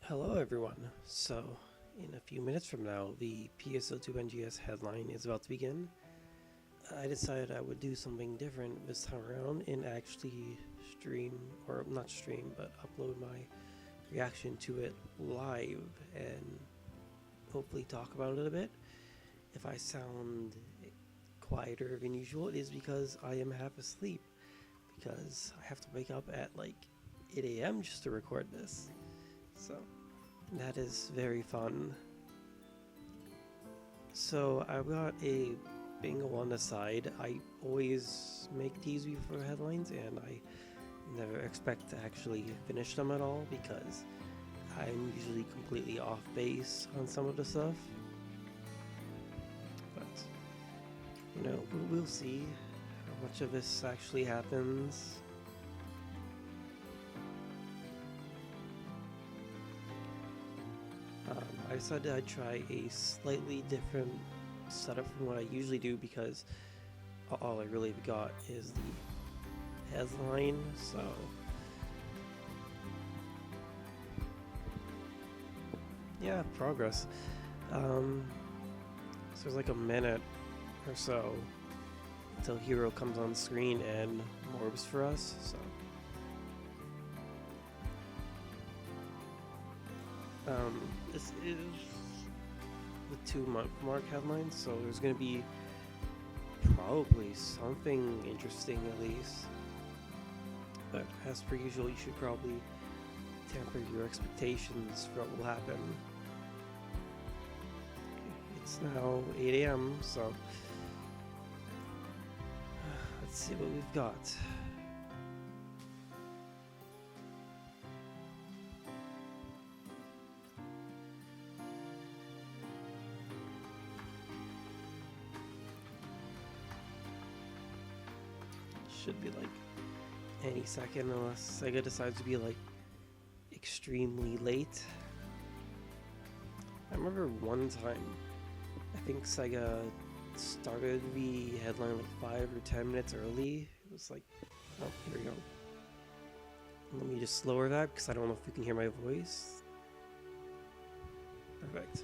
Hello everyone. So, in a few minutes from now, the PSO2 NGS headline is about to begin. I decided I would do something different this time around and actually stream, or not stream, but upload my reaction to it live and hopefully talk about it a bit. If I sound quieter than usual, it is because I am half asleep, because I have to wake up at like 8 a.m. just to record this. So that is very fun. So I've got a bingo on the side. I always make these before headlines and I never expect to actually finish them at all because I'm usually completely off base on some of the stuff. But, we'll see how much of this actually happens. I decided I'd try a slightly different setup from what I usually do because all I really got is the headline, so yeah, progress. So there's like a minute or so until Hero comes on screen and morbs for us, so this is the 2-month mark headline, so there's going to be probably something interesting at least. But as per usual, you should probably temper your expectations for what will happen. It's now 8 a.m., so let's see what we've got. Should be like any second unless Sega decides to be like extremely late. I remember one time I think Sega started the headline like 5 or 10 minutes early. It was like, oh, here we go. Let me just lower that because I don't know if you can hear my voice. Perfect.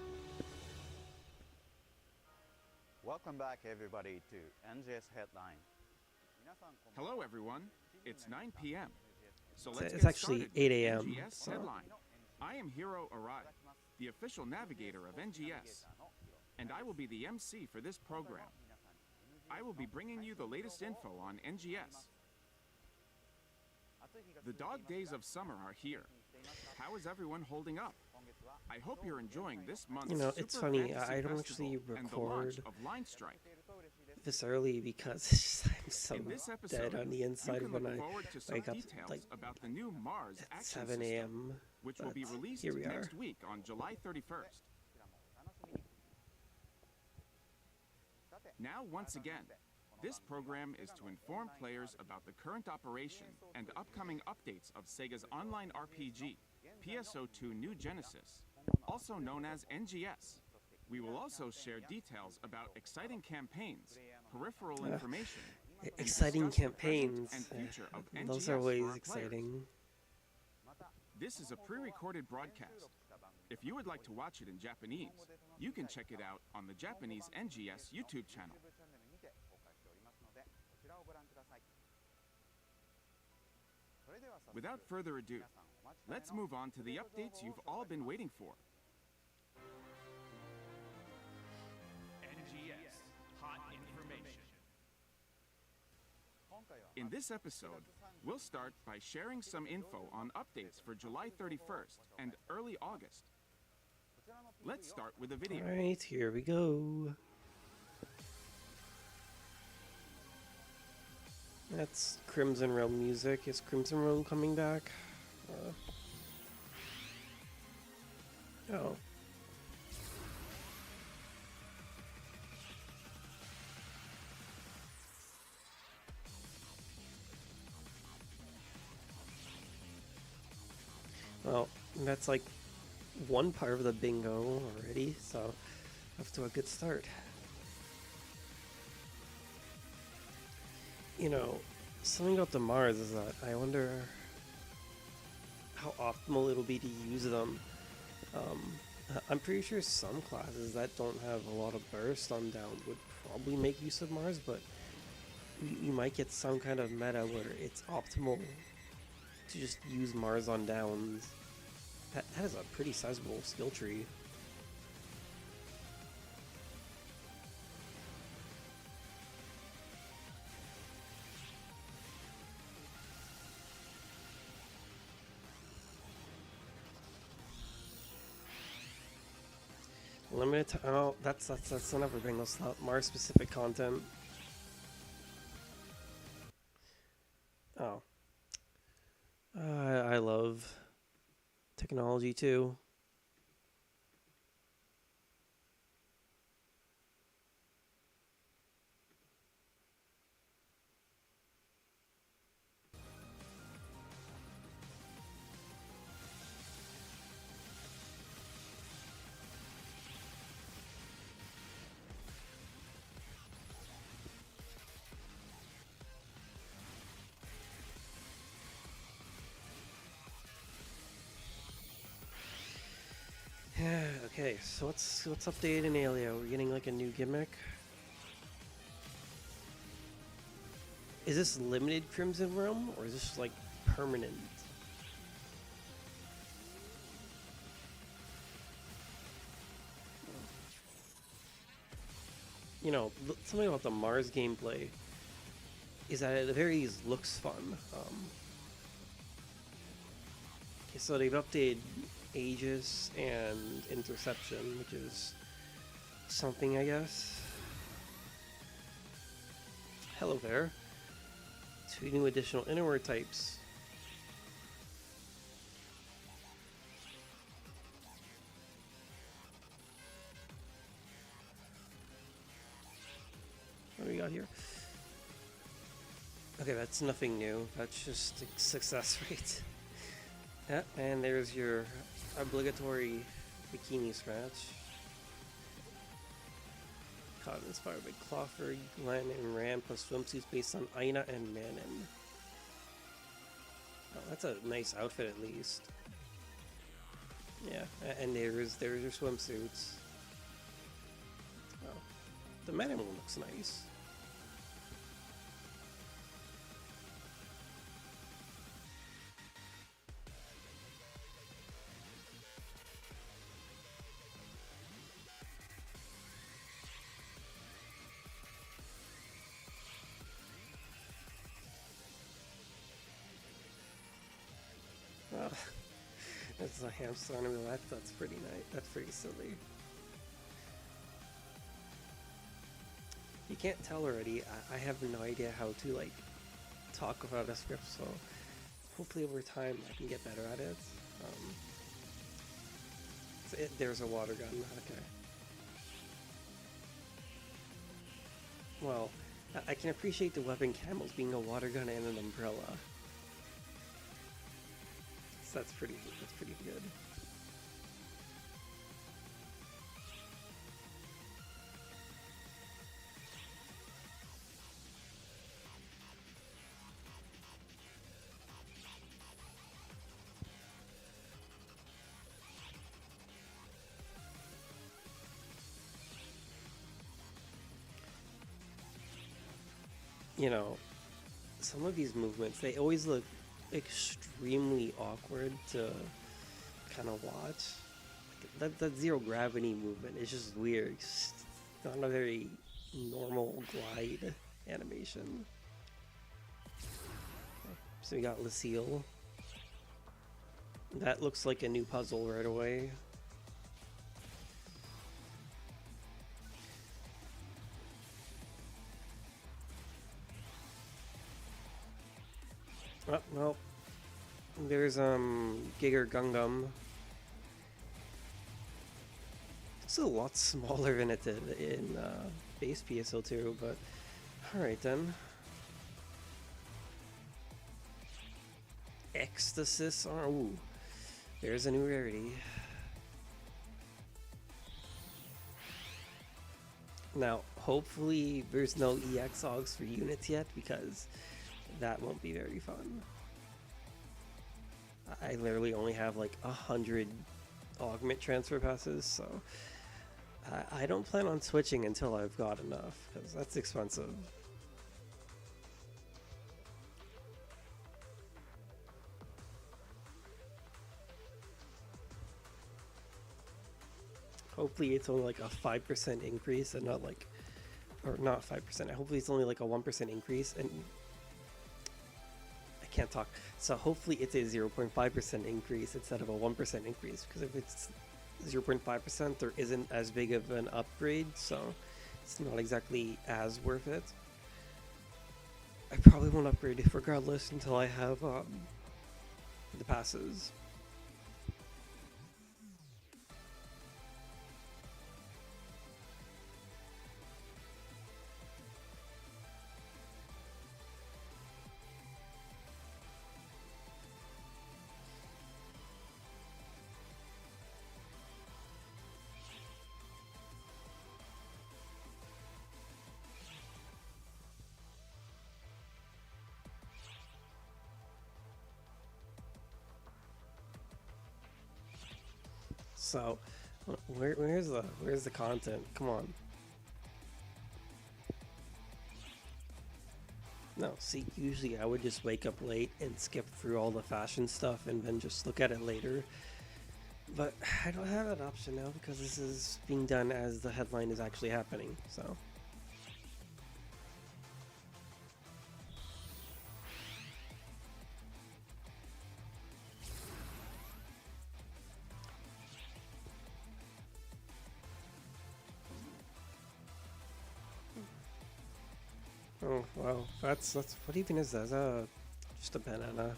Welcome back everybody to NGS Headline. Hello everyone, it's 9 p.m. So let's It's get actually started 8 with a.m., NGS so Headline. I am Hiro Arai, the official navigator of NGS, and I will be the MC for this program. I will be bringing you the latest info on NGS. The dog days of summer are here. How is everyone holding up? I hope you're enjoying this month's it's Super funny, Fantasy I don't Festival actually and the launch record of Line Strike. this early because it's just, I'm so In this dead episode, on the you inside can when look I forward to some wake up details like about the new Mars at action 7 system, a.m. which will be but released here we are. next week on July 31st. Now, once again, this program is to inform players about the current operation and upcoming updates of Sega's online RPG, PSO2 New Genesis, also known as NGS. We will also share details about exciting campaigns, peripheral information, and Exciting discuss the present campaigns. and future of Those NGS are for always our players. exciting. This is a pre-recorded broadcast. If you would like to watch it in Japanese, you can check it out on the Japanese NGS YouTube channel. Without further ado, let's move on to the updates you've all been waiting for. NGS Hot Information. In this episode, we'll start by sharing some info on updates for July 31st and early August. Let's start with a video. Alright, here we go. That's Crimson Realm music. Is Crimson Realm coming back? Oh. Well, that's like one part of the bingo already, so off to a good start. You know, something about the Mars is that I wonder how optimal it'll be to use them I'm pretty sure some classes that don't have a lot of burst on down would probably make use of Mars, but you might get some kind of meta where it's optimal to just use Mars on downs. That is a pretty sizable skill tree. Limited. Oh, that's another thing. That's not Mars specific content. Oh, I love technology too. Okay, so what's updated in Alio? We're getting like a new gimmick. Is this limited Crimson Realm or is this like permanent? You know, something about the Mars gameplay is that at the very least looks fun. Okay, so they've updated Aegis and Interception, which is something, I guess. Hello there. 2 new additional innerward types. What do we got here? Okay, that's nothing new. That's just success rate. Yeah, and there's your obligatory bikini scratch. Caught inspired by Clawford, Glenn, and Ram plus swimsuits based on Aina and Manon. Oh, that's a nice outfit at least. Yeah, and there's your swimsuits. Oh, the Manon one looks nice. That's a hamster on a wheel. That's pretty nice. That's pretty silly. You can't tell already. I have no idea how to like talk about a script, so hopefully over time I can get better at it. There's a water gun. Okay. Well, I can appreciate the weapon camels being a water gun and an umbrella. That's pretty good. You know, some of these movements, they always look extremely awkward to kind of watch. That zero gravity movement is just weird. It's not a very normal glide animation. So we got Lucille. That looks like a new puzzle right away. Oh, well, there's Giger Gungam. It's a lot smaller than it did in base PSO2, but alright then. Ecstasis. Oh, there's a new rarity. Now, hopefully there's no EX Augs for units yet, because that won't be very fun. I literally only have like 100 augment transfer passes, so I don't plan on switching until I've got enough, because that's expensive. Hopefully it's only like a 5% increase and not like, or not 5%, hopefully it's only like a 1% increase, and I can't talk. So hopefully it's a 0.5% increase instead of a 1% increase, because if it's 0.5%, there isn't as big of an upgrade, so it's not exactly as worth it. I probably won't upgrade it regardless until I have the passes. So, where's the content? Come on. No, see, usually I would just wake up late and skip through all the fashion stuff and then just look at it later. But I don't have that option now because this is being done as the headline is actually happening, so. Oh, wow, that's, what even is that? Is that just a banana?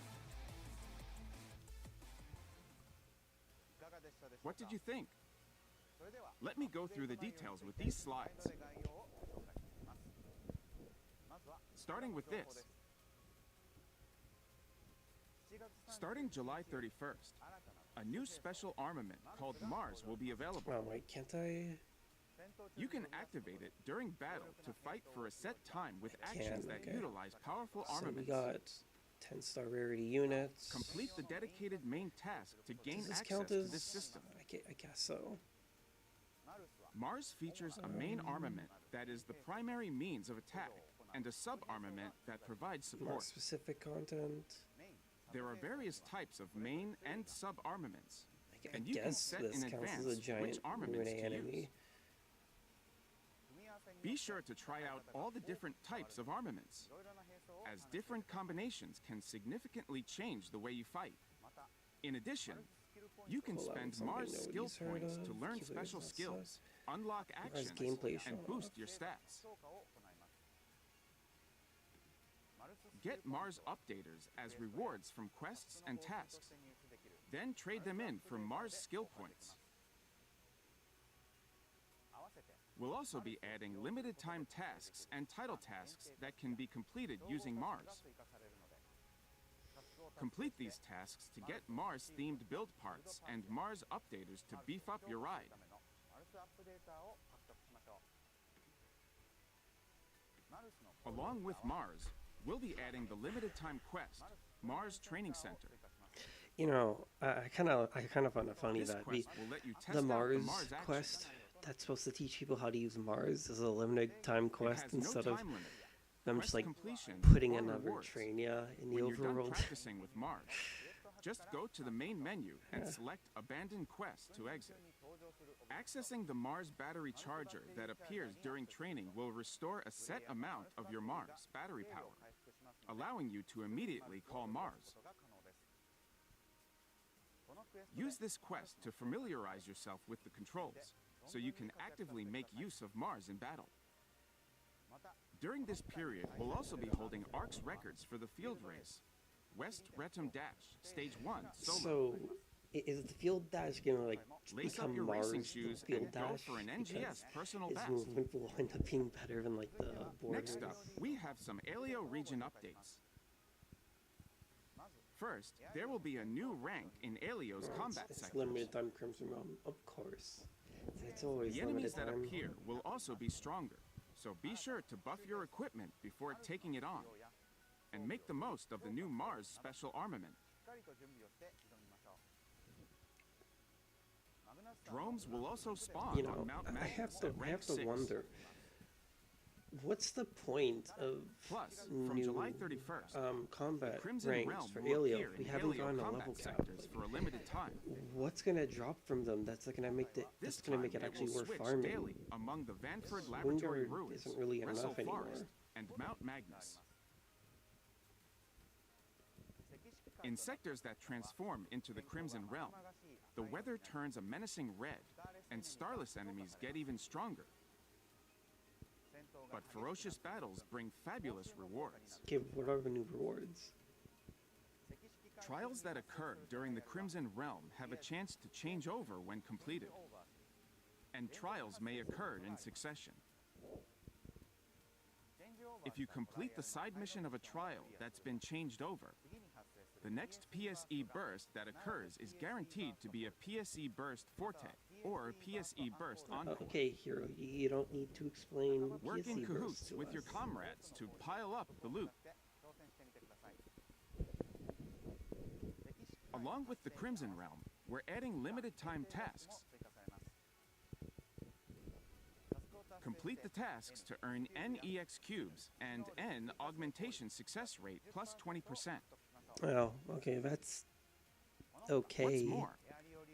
What did you think? Let me go through the details with these slides. Starting with this. Starting July 31st, a new special armament called Mars will be available. Oh wait, can't I? You can activate it during battle to fight for a set time with actions that okay. utilize powerful So we armaments. got 10-star rarity units. Complete the dedicated main task to gain Does this access count to as? this system. I guess so. Mars features a main armament that is the primary means of attack and a sub-armament that provides More support. specific content. There are various types of main and sub-armaments, I and you can guess set this in counts advance as a giant which armaments Rune to enemy. use. Be sure to try out all the different types of armaments, as different combinations can significantly change the way you fight. In addition, you can Pull out spend something Mars skill nobody's heard points of, to learn killers special and skills, stuff. unlock Mars actions, gameplay and showing boost off. your stats. Get Mars updaters as rewards from quests and tasks. Then trade them in for Mars skill points. We'll also be adding limited time tasks and title tasks that can be completed using Mars. Complete these tasks to get Mars-themed build parts and Mars updaters to beef up your ride. Along with Mars, we'll be adding the limited time quest, Mars Training Center. You know, I kind of find it funny This that quest will let you test the out Mars the Mars action. quest that's supposed to teach people how to use Mars is a limited time It quest has no instead of time limit. them Quest just like completion putting or another rewards. Trainia in the When you're done overworld. practicing with Mars, just go to the main menu and select Abandoned Quest to exit. Accessing the Mars battery charger that appears during training will restore a set amount of your Mars battery power, allowing you to immediately call Mars. Use this quest to familiarize yourself with the controls, so you can actively make use of Mars in battle. During this period, we'll also be holding ARC's records for the field race, West Retum Dash, Stage 1, solo. So, is the field dash gonna like Lace up become your Mars racing the shoes field and go dash? for an Because NGS personal his best. movement will end up being better than like the borders. Next up, we have some Aleo region updates. First, there will be a new rank in Aleo's combat It's sectors. limited time Crimson Realm, of course. It's always The enemies limited that time. appear will also be stronger, so be sure to buff your equipment before taking it on, and make the most of the new Mars special armament. Drones will also spawn You know, on Mount I have Magnus to at I rank have to 6. wonder, what's the point of Plus, from new July 31st, combat Crimson ranks Realm for will Alio appear if we in haven't Alio gotten a combat level cap? sectors for a limited time. What's gonna drop from them that's gonna make This that's gonna time, make it actually will worth switch farming? daily among the Vanford Laboratory Wingard Ruins, isn't really Wrestle enough anymore. Forest, and Mount Magnus. In sectors that transform into the Crimson Realm, the weather turns a menacing red, and starless enemies get even stronger. But ferocious battles bring fabulous rewards. Okay, what are the new rewards? Trials that occur during the Crimson Realm have a chance to change over when completed, and trials may occur in succession. If you complete the side mission of a trial that's been changed over, the next PSE burst that occurs is guaranteed to be a PSE burst Forte or PSE burst Encore. Okay, Hero, you don't need to explain Work in PSE bursts cahoots to with your us. comrades to pile up the loot. Along with the Crimson Realm, we're adding limited time tasks. Complete the tasks to earn NEX cubes and N augmentation success rate plus 20%. Well, okay, that's okay. What's more,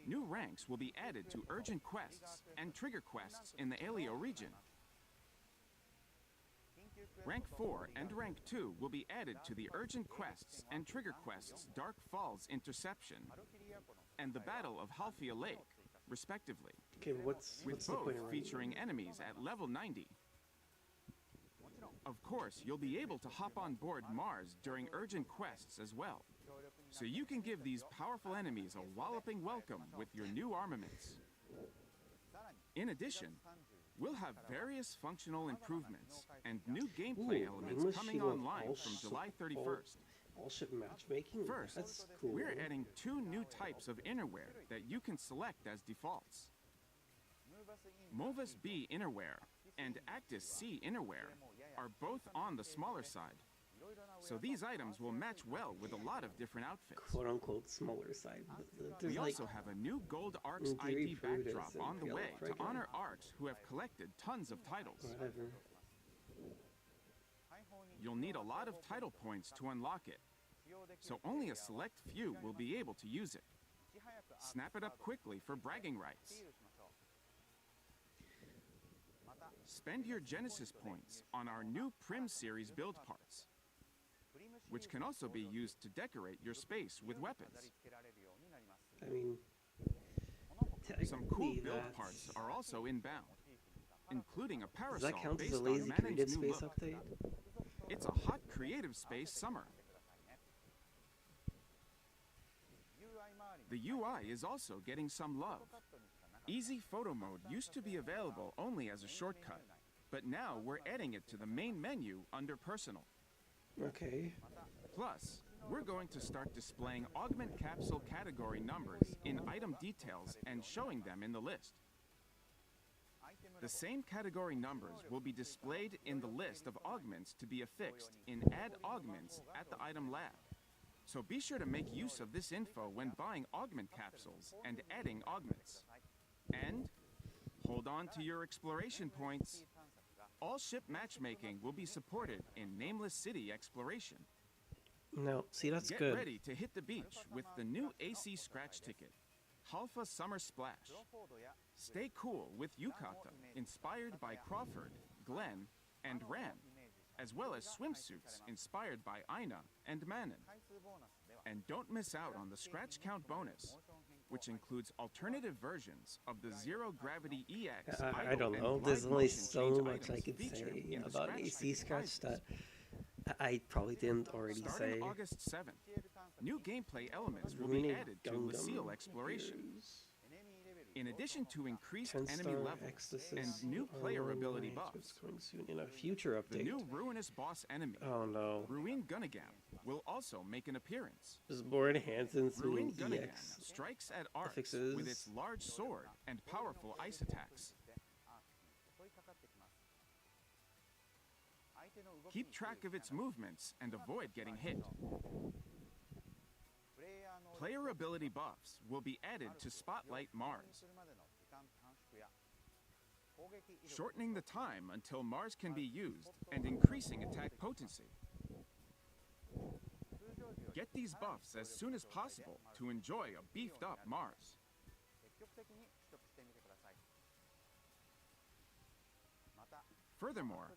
new ranks will be added to urgent quests and trigger quests in the Alio region. Rank 4 and Rank 2 will be added to the urgent quests and trigger quests Dark Falls Interception and the Battle of Halfia Lake, respectively, Okay, what's with the both point of running featuring them? enemies at level 90. Of course, you'll be able to hop on board Mars during urgent quests as well, so you can give these powerful enemies a walloping welcome with your new armaments. In addition, we'll have various functional improvements and new gameplay Ooh, elements English coming Shield online all from ship- July 31st. All ship matchmaking? First, That's cool. we're adding 2 new types of innerwear that you can select as defaults. Movus B innerwear and Actus C innerwear are both on the smaller side, so these items will match well with a lot of different outfits. quote-unquote smaller side. There's We like also have a new Gold Arcs in theory, ID Brutus backdrop and on the Yellow way to Pregnant. honor Arcs who have collected tons of titles. whatever. You'll need a lot of title points to unlock it, so only a select few will be able to use it. Snap it up quickly for bragging rights. Spend your Genesis points on our new Prim series build parts, which can also be used to decorate your space with weapons. I mean, Some cool technically build that's- parts are also inbound, including a Does parasol that count as based a on lazy creative Manning's new space look. update? It's a hot creative space summer. The UI is also getting some love. Easy photo mode used to be available only as a shortcut, but now we're adding it to the main menu under personal. Okay. Plus, we're going to start displaying augment capsule category numbers in item details and showing them in the list. The same category numbers will be displayed in the list of augments to be affixed in Add Augments at the item lab. So be sure to make use of this info when buying augment capsules and adding augments. And hold on to your exploration points. All ship matchmaking will be supported in Nameless City exploration. No, see, that's Get good. ready to hit the beach with the new AC scratch ticket, Halfa Summer Splash. Stay cool with Yukata, inspired by Crawford, Glenn, and Ran, as well as swimsuits inspired by Aina and Manon. And don't miss out on the scratch count bonus, which includes alternative versions of the Zero Gravity EX. I idle don't and know. blind There's only motion so change much I items could featured say in the about scratch AC ticket Scratch prizes. that I probably didn't already Starting say. August 7th, new gameplay elements will be Ruining added to Gundam Lucille exploration. appears. In addition to increased 10-star enemy levels Exorcist and new player armor ability enhancements buffs, coming soon in a future the update. new ruinous boss enemy, Oh no. Ruin Gunnagam, will also make an appearance. Just more enhancements Ruin doing Gunnagam EX. strikes at arcs affixes. with its large sword and powerful ice attacks. Keep track of its movements and avoid getting hit. Player ability buffs will be added to Spotlight Mars. shortening the time until Mars can be used and increasing attack potency. Get these buffs as soon as possible to enjoy a beefed up Mars. Furthermore,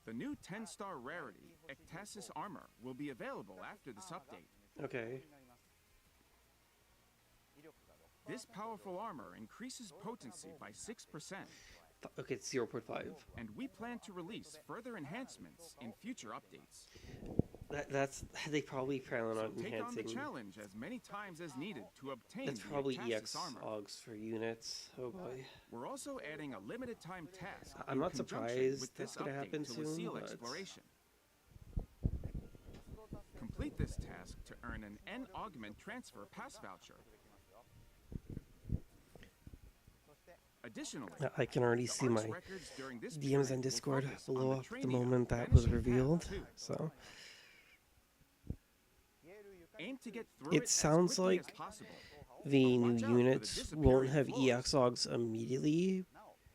the new 10-star rarity Ectasis armor will be available after this update. Okay. This powerful armor increases potency by 6%, Okay, it's 0.5. and we plan to release further enhancements in future updates. That's they probably plan on So take on enhancing. the challenge as many times as needed to obtain That's the probably Ectasis EX armor. logs for units. Oh boy. We're also adding a limited time task I'm in not conjunction surprised with that's this gonna update happen to soon, Lucille but- exploration. Complete this task to earn an N augment transfer pass voucher. Additionally, I can already see Arc's my records during this DMs period on will Discord focus on blow the up the training moment of that was Vanishing Path revealed. 2. So Aim to get through it as sounds quickly like as possible. the But new watch out for the units won't have disappearing EX logs immediately.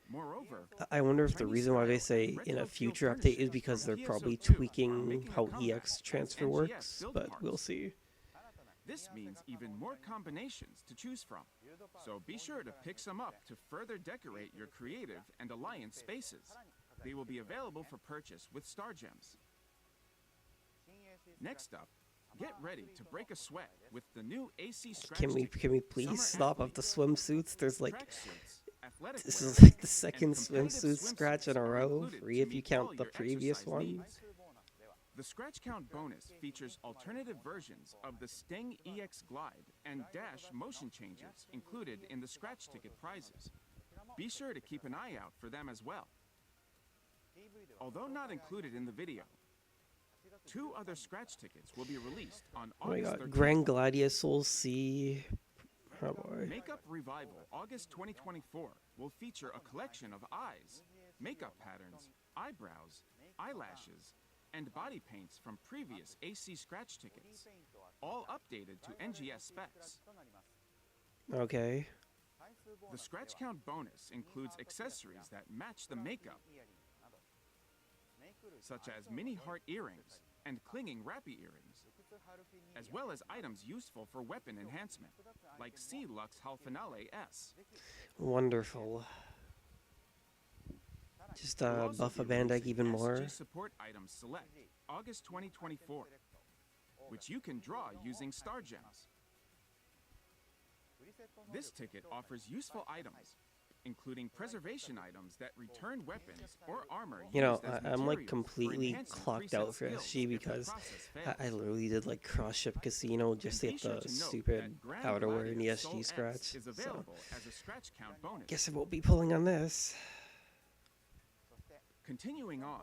Moreover, I wonder if the Chinese reason why they style say and in a retro future field update is furnishings because from they're probably PSO2 are tweaking making a how comeback EX as transfer NGS works, build but parts. we'll see. This means even more combinations to choose from. So be sure to pick some up to further decorate your creative and alliance spaces. They will be available for purchase with Star Gems. Next up, get ready to break a sweat with the new AC scratch Can we ticket, please summer stop at the athletes, swimsuits? There's like tracksuits, athletic this wear, is like the and second competitive swimsuit scratch in a swimsuits are row, included 3 to if you meet all count the your previous exercise one. needs. The Scratch Count bonus features alternative versions of the Sting EX Glide and Dash motion changes included in the Scratch Ticket prizes. Be sure to keep an eye out for them as well. Although not included in the video, 2 other Scratch Tickets will be released on Oh my August god, 13th. Grand Gladius Soul C. Oh boy. Makeup Revival August 2024 will feature a collection of eyes, makeup patterns, eyebrows, eyelashes, and body paints from previous AC Scratch Tickets, all updated to NGS specs. Okay. The Scratch Count bonus includes accessories that match the makeup, such as mini heart earrings and clinging wrappy earrings, as well as items useful for weapon enhancement, like C Lux Halfinale S. Wonderful. Just We'll also buff be a band deck releasing even more. SG Support Items Select, August 2024, which you can draw using Star Gems. This ticket offers useful items, including preservation items that return weapons or armor You know, used as I'm like materials for completely enhancing clocked preset out for skills SG if the because process I fails. literally did like cross ship casino just to And get be sure the to note stupid that Grand outerwear in the Gladius Soul SG X scratch. is So available as a Scratch Count bonus. guess I won't be pulling on this. Continuing on,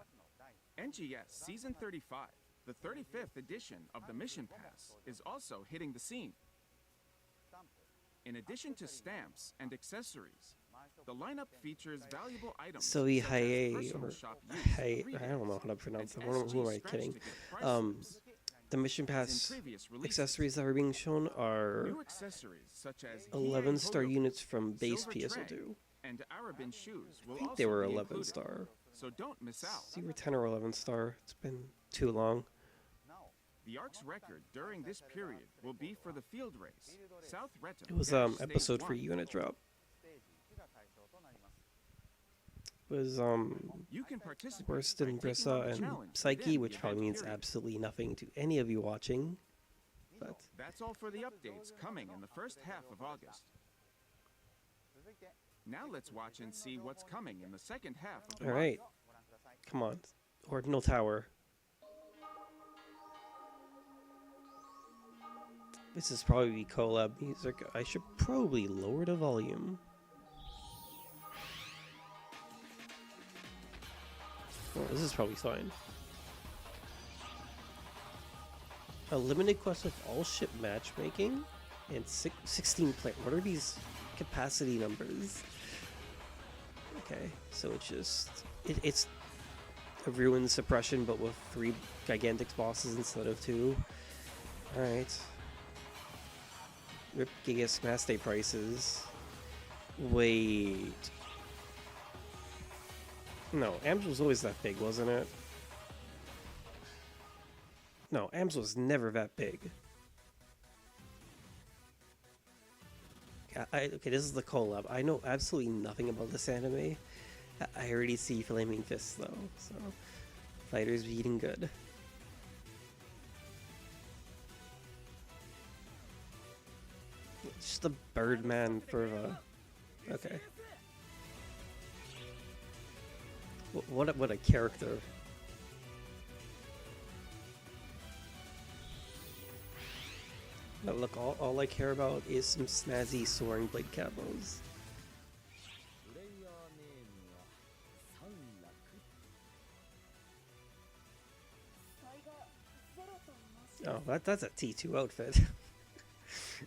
NGS Season 35, the 35th edition of the Mission Pass, is also hitting the scene. In addition to stamps and accessories, the lineup features valuable items So the such as Haye personal or shop use Haye, free I don't know hits how to pronounce and it. Who am I SG kidding? scratch ticket price Um, slips. The Mission As in Pass previous releases, accessories that are being shown are new accessories such as 11-star Hiei Hoyo units from base silver PSO2. tray, and Arabin shoes will I think also they were be 11 included, star. so don't miss out. See, we're 10 or 11 star. It's been too long. The ARC's record during this period will be for the field race, South Reta. It was Dash Stage episode 3 1. unit drop. It was You can participate Worston, by taking on Brissa, the and challenge Psyche, within which the probably event means period. absolutely nothing to any of you watching. But That's all for the updates coming in the first half of August. Now let's watch and see what's coming in the second half of the all month. right, come on, Ordinal Tower. This is probably collab music. I should probably lower the volume. Oh, this is probably fine. A limited quest with all ship matchmaking and 16 player. What are these capacity numbers? Okay, so it's just it's a ruin suppression, but with 3 gigantic bosses instead of 2. All right. Rip Gigas Mass Day prices. Wait. No, AMS was always that big, wasn't it? No, AMS was never that big. Okay, this is the collab. I know absolutely nothing about this anime. I already see flaming fists though, so fighters beating good. Just the Birdman for okay. What a character. Now look, all I care about is some snazzy soaring blade camos. Oh, that's a T2 outfit.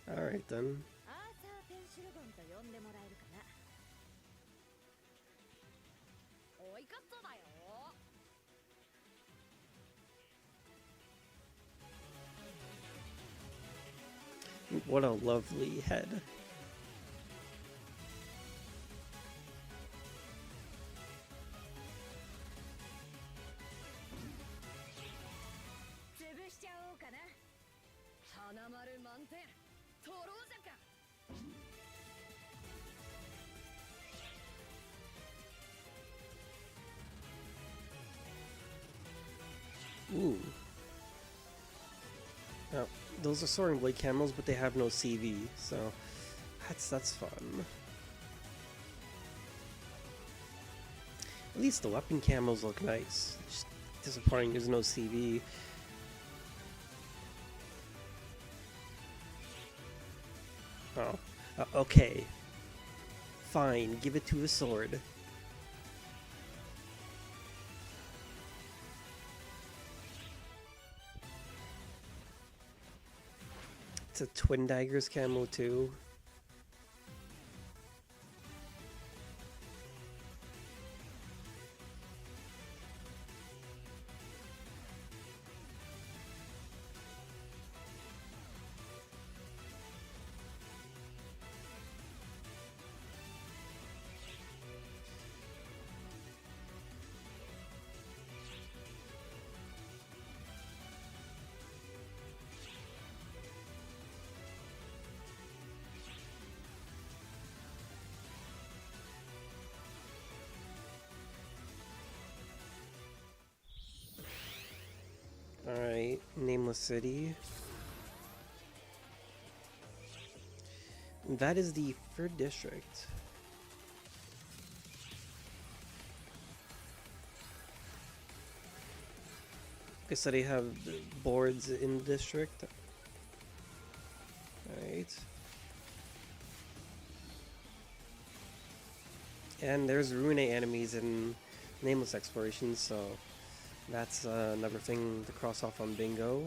Alright then. What a lovely head. Ooh. Now, those are soaring blade camos, but they have no CV, so that's fun. At least the weapon camos look nice. Just disappointing there's no CV. Oh. Okay. Fine, give it to a sword. It's a Twin Daggers camo too. Alright, Nameless City. That is the 3rd district. Okay, so they have the boards in the district. Alright. And there's Rune enemies in Nameless Exploration, so that's another thing to cross off on bingo.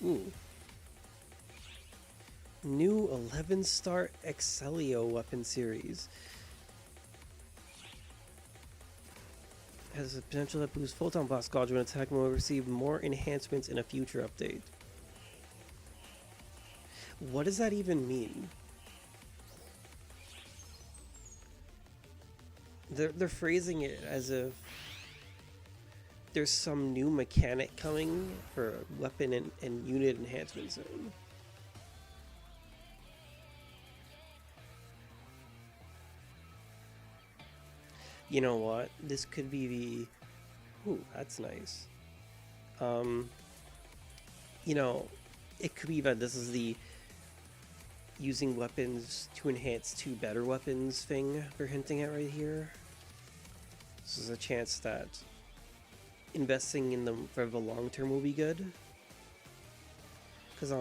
Ooh. New 11-star Excelio weapon series. Has the potential to boost Photon Blast Gauge when attack will receive more enhancements in a future update. What does that even mean? They're phrasing it as if there's some new mechanic coming for weapon and unit enhancement soon. You know what? This could be the... Ooh, that's nice. You know, it could be that this is the using weapons to enhance 2 better weapons thing they're hinting at right here. This is a chance that investing in them for the long term will be good. Because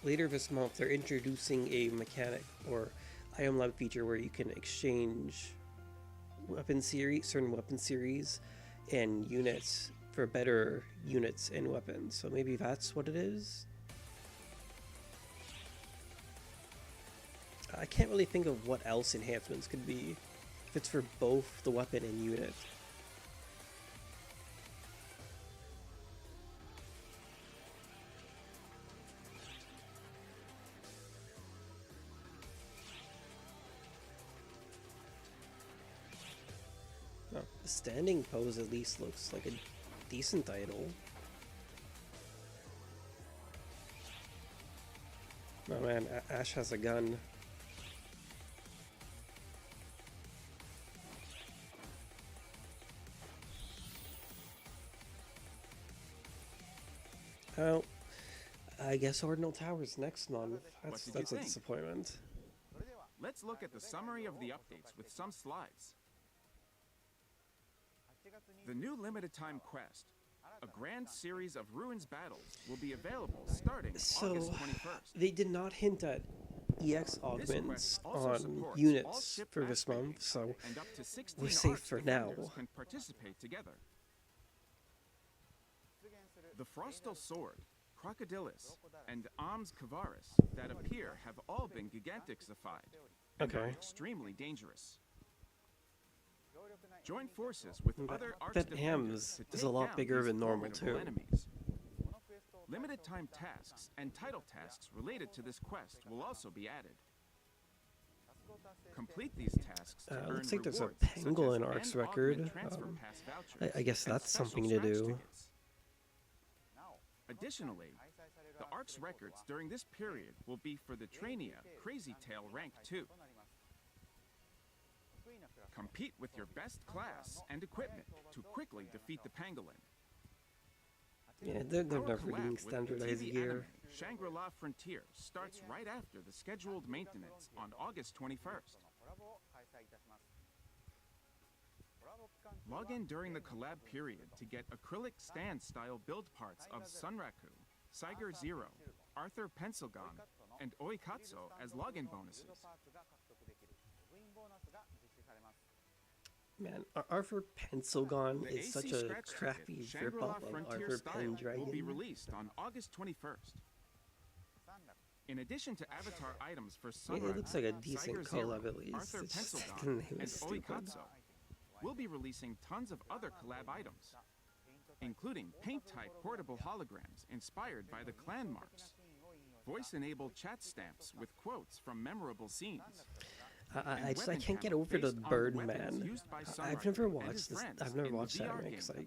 later this month they're introducing a mechanic or item lab feature where you can exchange certain weapon series and units for better units and weapons. So maybe that's what it is. I can't really think of what else enhancements could be if it's for both the weapon and unit. Standing pose at least looks like a decent idol. Oh man, Ash has a gun. Oh, I guess Ordinal Towers next month. That's a disappointment. Let's look at the summary of the updates with some slides. The new limited time quest, a grand series of ruins battles, will be available starting August 21st. They did not hint at EX augments on units for this month, so and up to 16 we're safe for now. Can participate together. The Frostal Sword, Crocodilus, and Am's Kavaris that appear have all been gigantixified and are extremely dangerous. Join forces with other That Am's is a lot bigger than normal too. Enemies. Limited time tasks and title tasks related to this quest will also be added. Complete these tasks to earn looks like there's a rewards such as Pangolin an Arcs augment record. transfer pass vouchers I guess and that's special something to scratch do. tickets. Additionally, the ARC's records during this period will be for the Trainia Crazy Tail Rank 2. Compete with your best class and equipment to quickly defeat the pangolin. Yeah, they're Our never collab getting with the standardized TV gear. anime Shangri-La Frontier starts right after the scheduled maintenance on August 21st. Log in during the collab period to get acrylic stand-style build parts of Sunraku, Saiger Zero, Arthur Pencilgon, and Oikatsu as login bonuses. Man, Arthur Pencilgon The is AC such a scratch crappy ticket, Shangri-La ripoff of Frontier Arthur Style Pendragon. will be released on August 21st. In addition to avatar items for Yeah, Sunraku, it looks like a decent Saiger Zero, collab at least. Arthur It's just the Pencilgon, name and is stupid. Oikatsu, we'll be releasing tons of other collab items, including paint-type portable holograms inspired by the clan marks, voice-enabled chat stamps with quotes from memorable scenes. I can't get over the Birdman. I've never watched this. I've never watched anime because I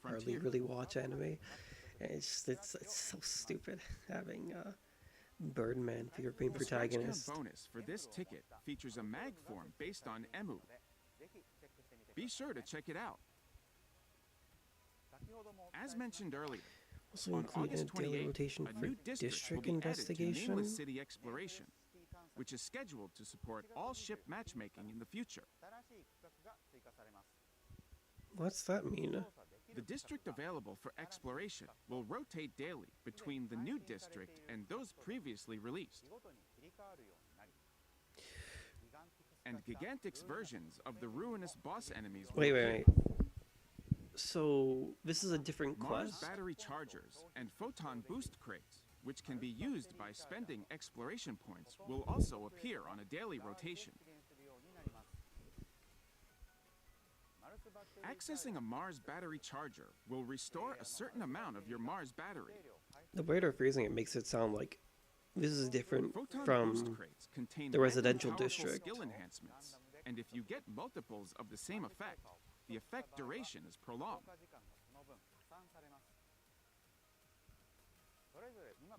hardly really watch anime. It's so stupid having Birdman for your main The protagonist. scratch count bonus for this ticket features a mag form based on Emu. Be sure to check it out. As mentioned earlier, Also on including August a daily 28th, rotation a for new district will be added to investigation. Nameless City Exploration, which is scheduled to support all ship matchmaking in the future. What's that mean? The district available for exploration will rotate daily between the new district and those previously released. And Gigantix versions of the ruinous boss enemies will Wait. appear. So this is a different Mars quest? battery chargers and photon boost crates, which can be used by spending exploration points, will also appear on a daily rotation. Accessing a Mars battery charger will restore a certain amount of your Mars battery. The way they're phrasing it makes it sound like this is different Photon boost from crates contain the random residential powerful district. skill enhancements, and if you get multiples of the same effect, the effect duration is prolonged.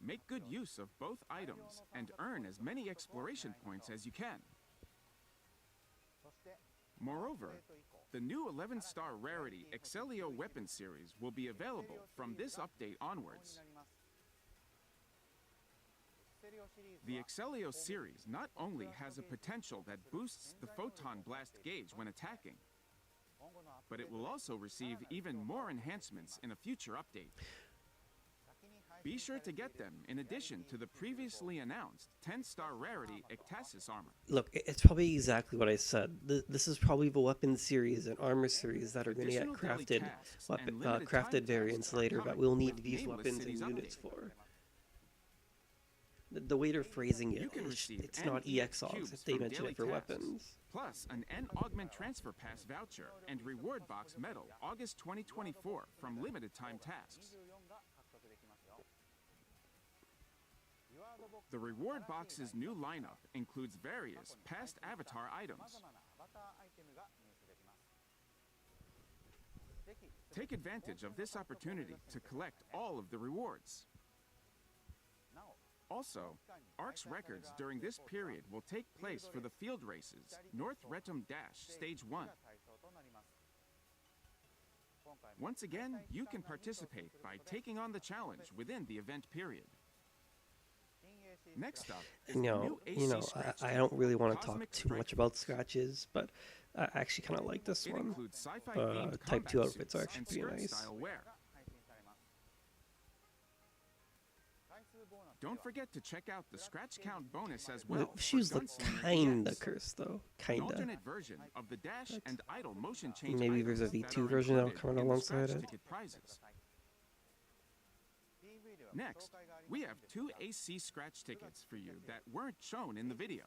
Make good use of both items and earn as many exploration points as you can. Moreover, the new 11-star rarity Excelio weapon series will be available from this update onwards. The Excelio series not only has a potential that boosts the photon blast gauge when attacking, but it will also receive even more enhancements in a future update. Be sure to get them in addition to the previously announced 10-star rarity Ectasis armor. Look, it's probably exactly what I said. This is probably the weapon series and armor series that are going to get Additional daily crafted, tasks and limited crafted time variants tasks are later that coming we'll need with these Nameless weapons and Cities units update. for. The way they're phrasing it, You can it's receive it's not EX cubes Augs if they from mention daily it for tasks, weapons. plus an N-Augment Transfer Pass voucher and Reward Box medal August 2024 from limited time tasks. The Reward Box's new lineup includes various past avatar items. Take advantage of this opportunity to collect all of the rewards. Also, ARC's records during this period will take place for the field races, North Retum Dash Stage 1. Once again, you can participate by taking on the challenge within the event period. Next up is the new AC scratch I ticket, don't really want to talk Cosmic too much about scratches, but I actually kind of like this It one. includes sci-fi themed Type 2 combat outfits are suits actually and pretty skirt nice. style wear. Don't forget to check out the scratch count bonus as well. The shoes for look Gunslinger kinda EX. cursed though, An kinda. alternate version of the dash and idle motion change Maybe there's a items that V2 are version that'll included come in the alongside scratch it. ticket prizes. Next, we have 2 AC scratch tickets for you that weren't shown in the video.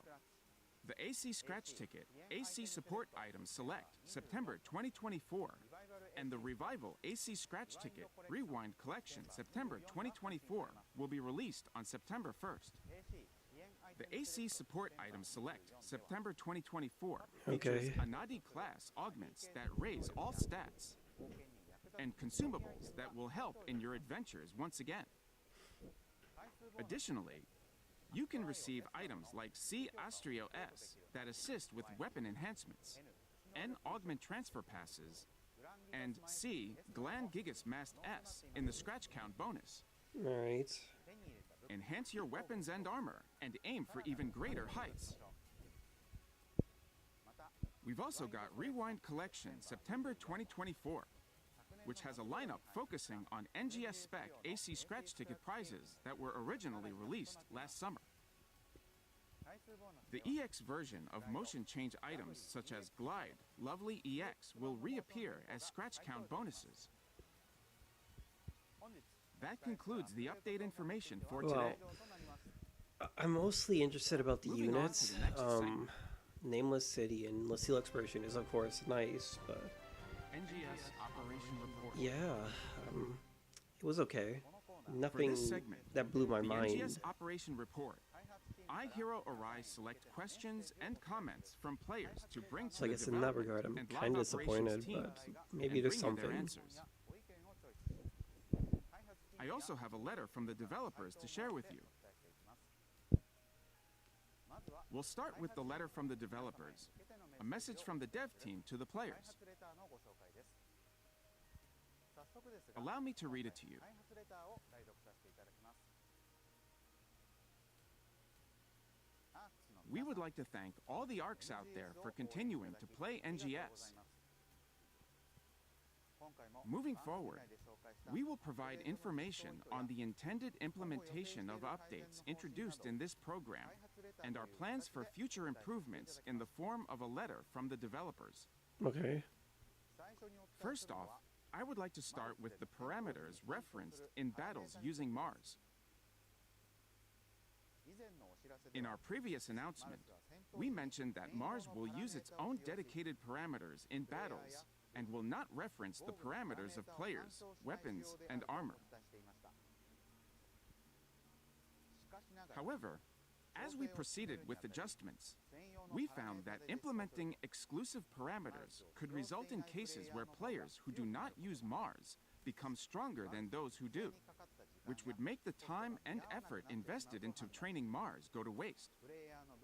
The AC scratch ticket, AC support item select, September 2024, and the Revival AC scratch ticket, Rewind Collection, September 2024, will be released on September 1st. The AC support item select, September 2024, features Okay. Anadi class augments that raise all stats, and consumables that will help in your adventures once again. Additionally, you can receive items like C Astrio S that assist with weapon enhancements, N Augment Transfer Passes, and C Gland Gigas Mast S in the scratch count bonus. Alright. Enhance your weapons and armor and aim for even greater heights. We've also got Rewind Collection September 2024, which has a lineup focusing on NGS spec AC scratch ticket prizes that were originally released last summer. The EX version of motion change items such as Glide, Lovely EX will reappear as scratch count bonuses. That concludes the update information for Well, today. I'm mostly interested about the Moving on to units. the next segment. Nameless City and Lucille Exploration is of course nice, but NGS Operation Report. yeah, it was okay. For Nothing this segment, that blew my the mind. NGS Operation Report. iHero Arise select questions and comments from players to bring to So I the guess in that development regard, I'm and live kind of operations disappointed, but teams maybe and there's bring you their something. answers. I also have a letter from the developers to share with you. We'll start with the letter from the developers, a message from the dev team to the players. Allow me to read it to you. We would like to thank all the ARCs out there for continuing to play NGS. Moving forward, we will provide information on the intended implementation of updates introduced in this program and our plans for future improvements in the form of a letter from the developers. Okay. First off, I would like to start with the parameters referenced in battles using Mars. In our previous announcement, we mentioned that Mars will use its own dedicated parameters in battles and will not reference the parameters of players, weapons, and armor. However, as we proceeded with adjustments, we found that implementing exclusive parameters could result in cases where players who do not use Mars become stronger than those who do, which would make the time and effort invested into training Mars go to waste.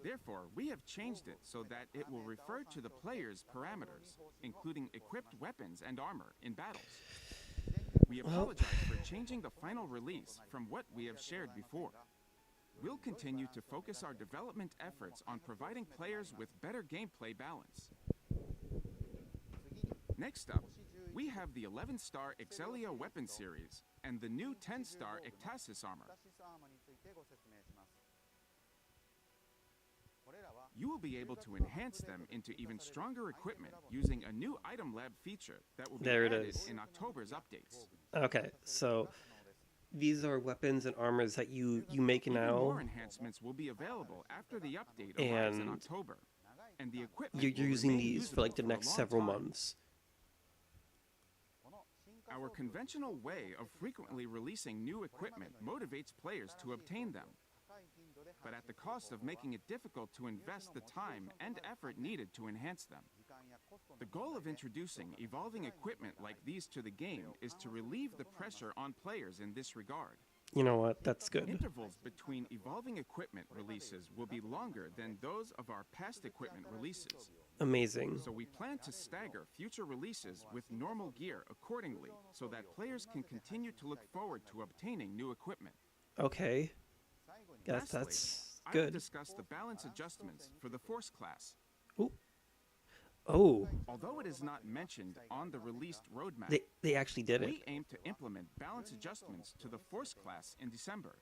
Therefore, we have changed it so that it will refer to the player's parameters, including equipped weapons and armor in battles. We apologize for changing the final release from what we have shared before. We'll continue to focus our development efforts on providing players with better gameplay balance. Next up, we have the 11-star Excelia weapon series and the new 10-star Ectasis armor. You will be able to enhance them into even stronger equipment using a new item lab feature that will be There it added is. in October's updates. Okay, so these are weapons and armors that you make Even now. more enhancements will be available after the update arrives in And October, and the equipment You're will using remain these for like the usable next a long several time. months. Our conventional way of frequently releasing new equipment motivates players to obtain them, but at the cost of making it difficult to invest the time and effort needed to enhance them. The goal of introducing evolving equipment like these to the game is to relieve the pressure on players in this regard. You know what? That's good. Intervals between evolving equipment releases will be longer than those of our past equipment releases. Amazing. So we plan to stagger future releases with normal gear accordingly so that players can continue to look forward to obtaining new equipment. Okay. Guess Lastly, that's I will good. discuss the balance adjustments for the Force class. Ooh. Oh, Although it is not mentioned on the released roadmap, they actually did it. we aim to implement balance adjustments to the Force class in December.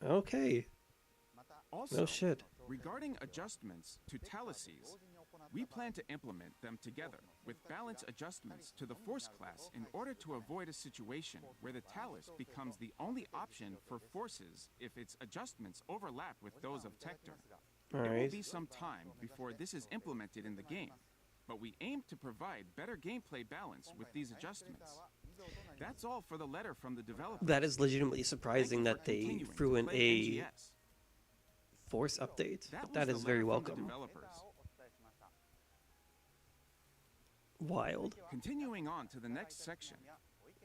Okay. Also, No shit. regarding adjustments to Talises, we plan to implement them together with balance adjustments to the Force class in order to avoid a situation where the Talus becomes the only option for Forces if its adjustments overlap with those of Tector. All It will right. be some time before this is implemented in the game, but we aim to provide better gameplay balance with these adjustments. That's all for the letter from the developer. That is legitimately surprising that they threw in a Force update, but that is very welcome. Wild. Continuing on to the next section,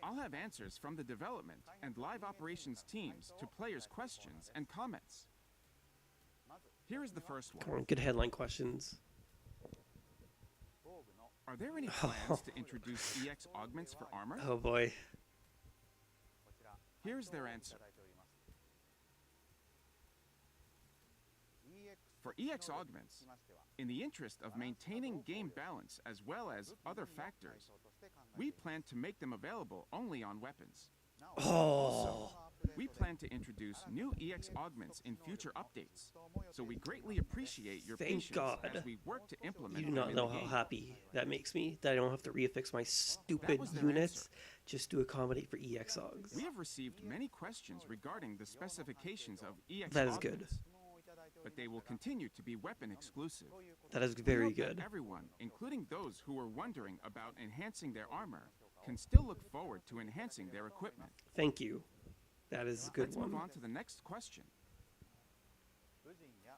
I'll have answers from the development and live operations teams to players' questions and comments. Here is the first Come one. on, good headline questions. Are there any plans to introduce EX augments for armor? Oh boy. Here's their answer. For EX augments, in the interest of maintaining game balance as well as other factors, we plan to make them available only on weapons. Oh. We plan to introduce new EX augments in future updates, so we greatly appreciate your Thank patience God. as we work to implement You do them not in know the how game. happy that makes me that I don't have to reaffix my stupid was their units answer. just to accommodate for EX augs. We have received many questions regarding the specifications of EX That is augments, good. but they will continue to be weapon exclusive. That is We very hope that good. everyone, including those who are wondering about enhancing their armor, can still look forward to enhancing their equipment. Thank you. That is a good Let's move one. on to the next question.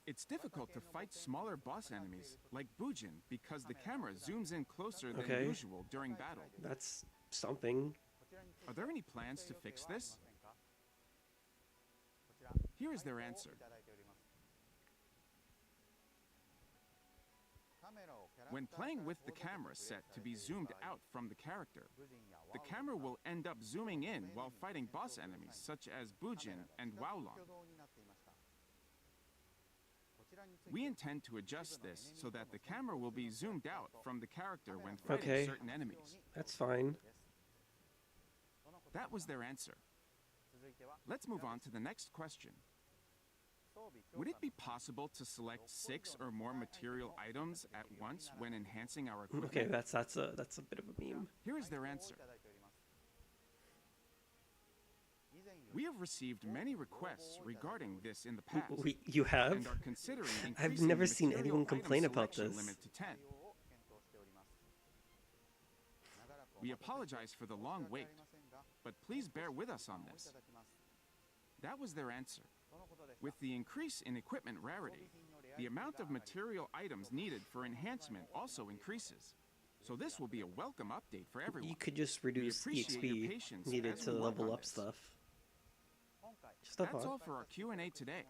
It's difficult to fight smaller boss enemies like Bujin because the camera zooms in closer than Okay. usual during battle. That's something. Are there any plans to fix this? Here is their answer. When playing with the camera set to be zoomed out from the character, the camera will end up zooming in while fighting boss enemies such as Bujin and Waolong. We intend to adjust this so that the camera will be zoomed out from the character when fighting Okay. certain enemies. That's fine. That was their answer. Let's move on to the next question. Would it be possible to select 6 or more material items at once when enhancing our equipment? Okay, that's a bit of a meme. Here is their answer. We have received many requests regarding this in the past You have? and are considering I've increasing never the seen material anyone item complain about selection this. limit to 10. We apologize for the long wait, but please bear with us on this. That was their answer. With the increase in equipment rarity, the amount of material items needed for enhancement also increases. So this will be a welcome update for everyone. You could just reduce appreciate your EXP patience needed as to we work level on up this. stuff. Just a That's thought. all for our Q&A today.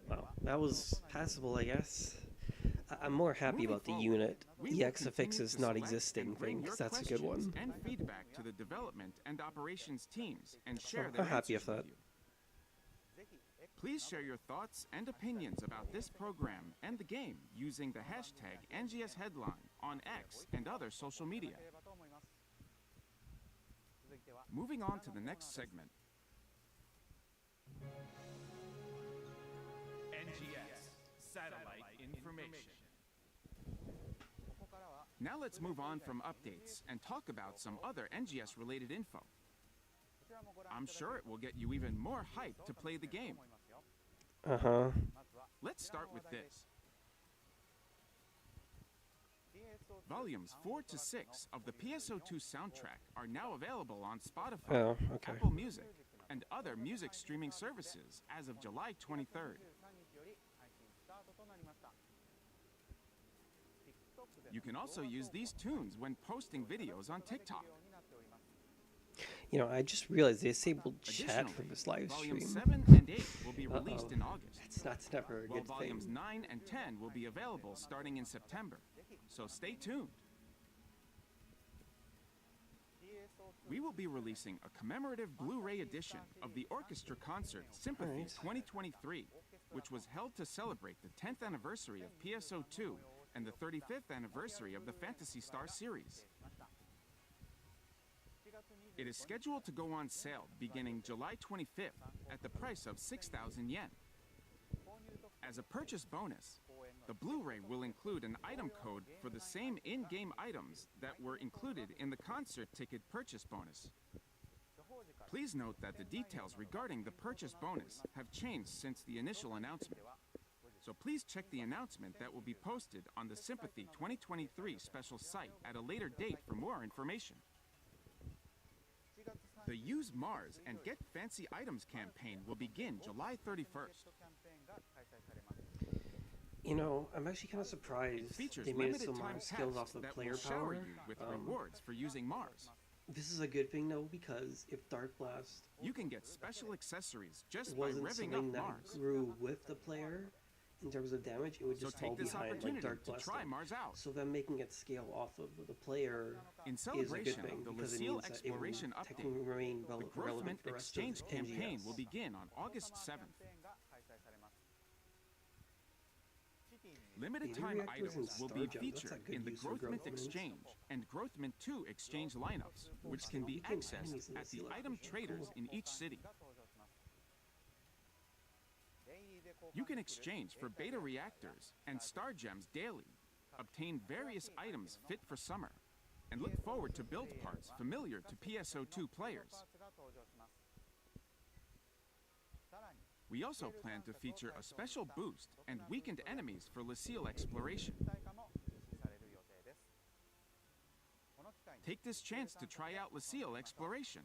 Wow, that was passable, I guess. I'm more happy Moving about the forward, unit we will EX continue affixes to not select existing and bring thing, your 'cause that's a good questions one. And feedback to the development and operations teams and So share I'm their happy answers with with that. you. Please share your thoughts and opinions about this program and the game using the hashtag NGS Headline on X and other social media. Moving on to the next segment. NGS satellite information. Now let's move on from updates and talk about some other NGS related info. I'm sure it will get you even more hyped to play the game. Uh-huh. Let's start with this. Volumes 4 to 6 of the PSO2 soundtrack are now available on Spotify, Oh, okay. Apple Music, and other music streaming services as of July 23rd. You can also use these tunes when posting videos on TikTok. You know, I just realized they disabled chat Additionally, from this live Volumes stream. 7 and 8 will be released Uh-oh. in August, That's never a while good Volumes thing. 9 and 10 will be available starting in September. So stay tuned. We will be releasing a commemorative Blu-ray edition of the orchestra concert Sympathy Alright. 2023, which was held to celebrate the 10th anniversary of PSO2 and the 35th anniversary of the Phantasy Star series. It is scheduled to go on sale beginning July 25th at the price of 6,000 yen. As a purchase bonus, the Blu-ray will include an item code for the same in-game items that were included in the concert ticket purchase bonus. Please note that the details regarding the purchase bonus have changed since the initial announcement. So please check the announcement that will be posted on the Sympathy 2023 special site at a later date for more information. The Use Mars and Get Fancy Items campaign will begin July 31st. You know, I'm actually kind of surprised It features they made it limited so time Mars scales off tests of that player will shower power. you with rewards for using Mars. This is a good thing though, because if Dark Blast You can get special accessories just by wasn't revving up something that Mars. grew with the player in terms of damage, it would So just fall take this behind like opportunity Dark to Blast. try did. Mars out. So them making it scale off of the player In is a good celebration thing of the because it Lucille means that it will Exploration technically update, remain the relevant Growthment for the rest of Exchange campaign NGS. will begin on August 7th. Limited Beta time reactors and items will Star be Gems, that's a featured good in the use of Growthment Growthment. Exchange and Growthment 2 Exchange lineups, which can be Became accessed enemies in at the Lucille item Exploration. traders Cool. in each city. You can exchange for beta reactors and star gems daily, obtain various items fit for summer, and look forward to build parts familiar to PSO2 players. We also plan to feature a special boost and weakened enemies for Lucille Exploration. Take this chance to try out Lucille Exploration.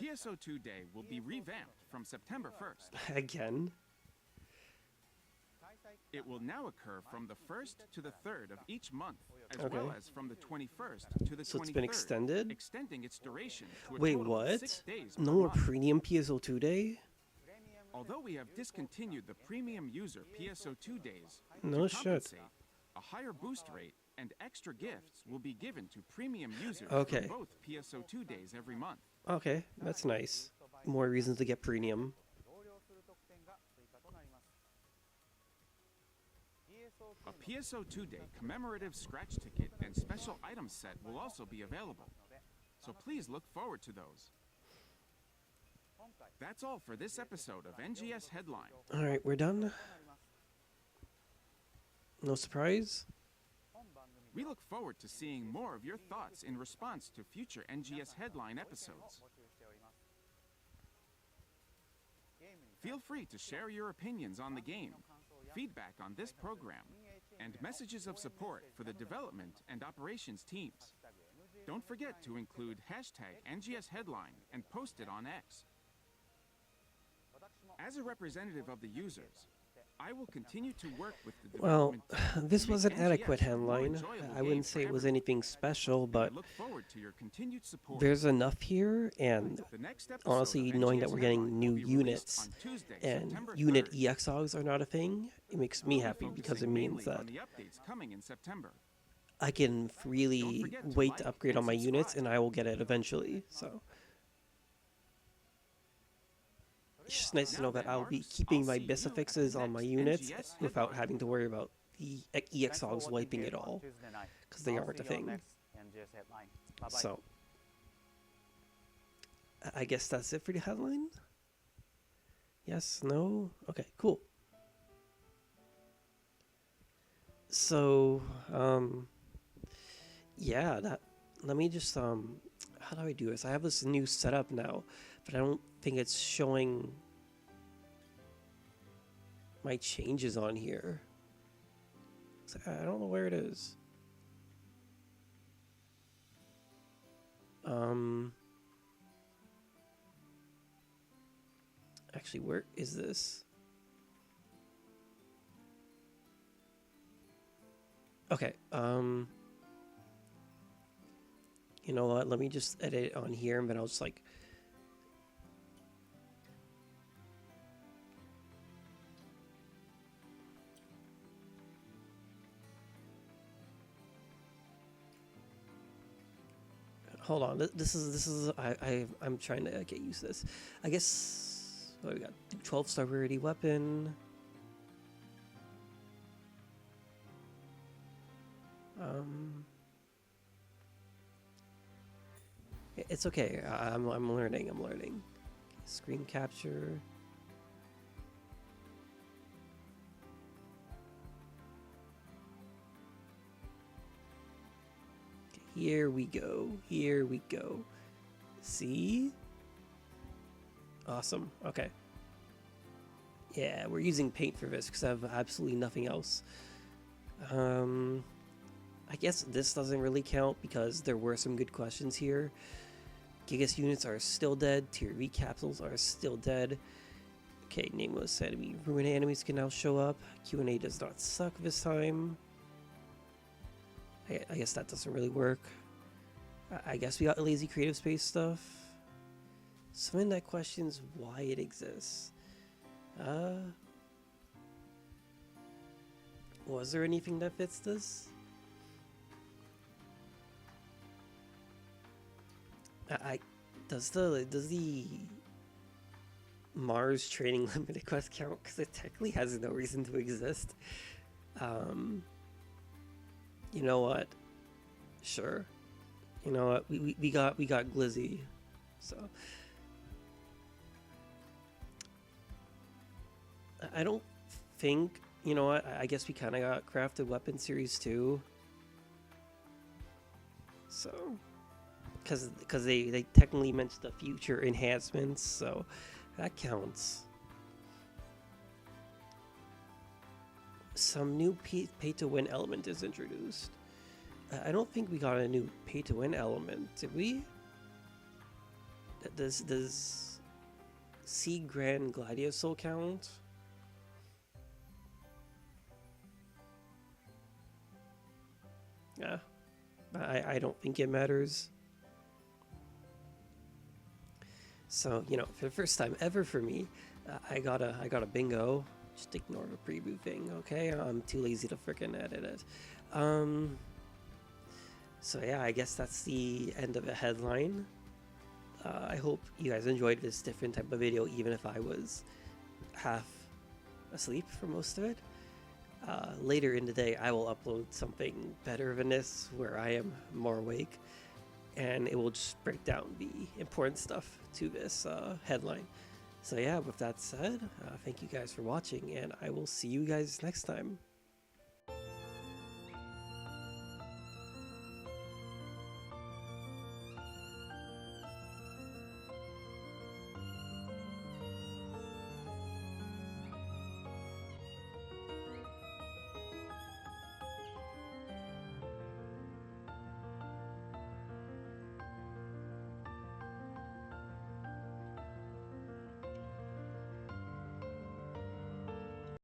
PSO2 Day will be revamped from September 1st. Again? It will now occur from the 1st to the 3rd of each month, as Okay. well as from the 21st to the 23rd. So it's been extended? Extending its duration to a Wait, total of what? 6 days No per more month. premium PSO2 day? Although we have discontinued the premium user PSO2 days, No to shit. compensate, a higher boost rate and extra gifts will be given to premium users Okay. for both PSO2 days every month. Okay, that's nice. More reasons to get premium. A PSO2 Day commemorative scratch ticket and special item set will also be available, so please look forward to those. That's all for this episode of NGS Headline. Alright, we're done. No surprise? We look forward to seeing more of your thoughts in response to future NGS Headline episodes. Feel free to share your opinions on the game, feedback on this program, and messages of support for the development and operations teams. Don't forget to include hashtag NGS Headline and post it on X. As a representative of the users, I will continue to work with the Well, development team this to was make an adequate NGS a more headline. enjoyable I game wouldn't for say it was everyone. anything special, And but I look forward to your continued support. there's enough here, and The next episode honestly, of knowing that NGS we're Headline getting will new be released units on Tuesday, and September unit 3rd. EXOGs are not a thing, it makes me We'll be happy because it focusing means mainly that on the updates coming in September. I can Don't really forget to wait like to upgrade and on my units, subscribe. and I will get it eventually. So it's just nice to Now know that then, I'll be Marks, keeping I'll my see you BIS at the affixes on my next units NGS without headline. having to worry about the EXOGs wiping it all, because they aren't a thing. So I guess that's it for the headline. Yes, no? Okay, cool. So, yeah, let me just, how do I do this? I have this new setup now, but I don't think it's showing my changes on here. So I don't know where it is. Actually, where is this? Okay. You know what? Let me just edit it on here, and then I'll just like. Hold on. This is I'm trying to get used to this. I guess what we got? 12-star rarity weapon. It's okay. I'm learning. I'm learning. Screen capture. Okay, here we go. Here we go. See? Awesome. Okay. Yeah, we're using paint for this because I have absolutely nothing else. I guess this doesn't really count because there were some good questions here. Gigas units are still dead. Tier V capsules are still dead. Okay, nameless enemy. Ruined enemies can now show up. Q&A does not suck this time. I guess that doesn't really work. I guess we got lazy creative space stuff. Something that questions why it exists. Was there anything that fits this? Does the Mars training limited quest count? Because it technically has no reason to exist. You know what? Sure. You know what? We got Glizzy, so I don't think. You know what? I guess we kind of got crafted weapon series 2. So. Because they technically mentioned the future enhancements, so that counts. Some new pay-to-win element is introduced. I don't think we got a new pay-to-win element, did we? Does Sea Grand Gladiosol count? Yeah, I don't think it matters. So, you know, for the first time ever for me, I got a bingo. Just ignore the preview thing, okay? I'm too lazy to frickin' edit it. So yeah, I guess that's the end of the headline. I hope you guys enjoyed this different type of video, even if I was half asleep for most of it. Later in the day, I will upload something better than this, where I am more awake, and it will just break down the important stuff to this headline. So yeah, with that said, thank you guys for watching, and I will see you guys next time.